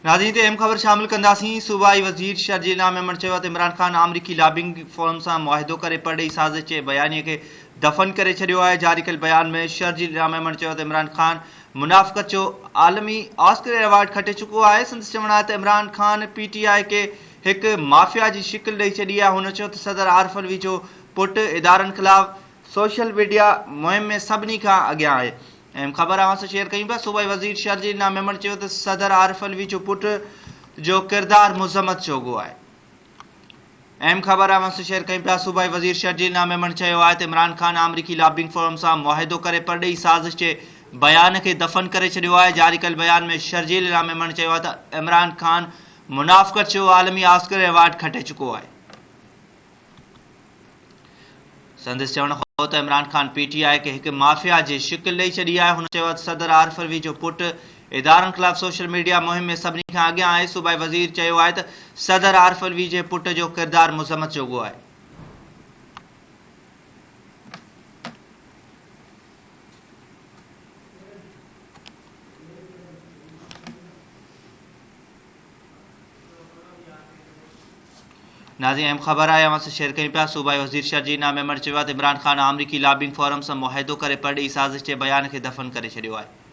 नाज़रीन अहम ख़बर शामिल कंदासीं। सूबाई वज़ीर शर्जील मेमण चयो त इमरान ख़ान आमरीकी लॉबिंग फर्म सां मुआहिदो करे परॾेही साज़िश जे बयानीअ खे दफ़न करे छॾियो आहे। जारी कयल बयान में शर्जील मेमण चयो त इमरान ख़ान मुनाफ़क़त जो आलमी ऑस्कर अवार्ड खटे चुको आहे। संदसि चवणु आहे त इमरान ख़ान PTI खे हिकु माफ़िया जी शिकिल ॾेई छॾी आहे। हुन चयो त सदर आरिफ अलवी जो पुटु इदारनि ख़िलाफ़ सोशल मीडिया मुहिम में सभिनी खां अॻियां आहे। अहम ख़बर अवां सां शेयर कयूं पिया। सूबाई वज़ीर शर्जील मेमण चयो त सदर आरिफ अलवी जो पुटु जो किरदारु मुज़म्मत चोगो आहे। अहम ख़बर अवां सां शेयर कयूं पिया। सूबाई वज़ीर शर्जील मेमण चयो आहे त इमरान ख़ान आमरीकी लॉबिंग फर्म सां मुआहिदो करे परॾेही साज़िश जे बयान खे दफ़न करे छॾियो आहे। जारी कयल बयान में शर्जील मेमण चयो आहे त इमरान ख़ान मुनाफ़क़त जो आलमी ऑस्कर अवार्ड खटे चुको आहे। संदसि चवण खां त इमरान ख़ान PTI खे हिकु माफ़िया जी शिकिल ॾेई छॾी आहे। हुन चयो त सदर आरिफ अलवी जो पुटु इदारनि ख़िलाफ़ सोशल मीडिया मुहिम में सभिनी खां अॻियां आहे। सूबाई वज़ीर चयो आहे त सदर आरिफ अलवी जे पुट जो किरदारु मुज़म्मत जोॻो आहे। नाज़रीन अहम ख़बर आहे अवां सां शेयर कयूं पिया। सूबाई वज़ीर शर्जील मेमण चयो आहे त इमरान ख़ान आमरीकी लॉबिंग फर्म सां मुआहिदो करे परॾेही साज़िश जे बयान खे दफ़न करे छॾियो आहे।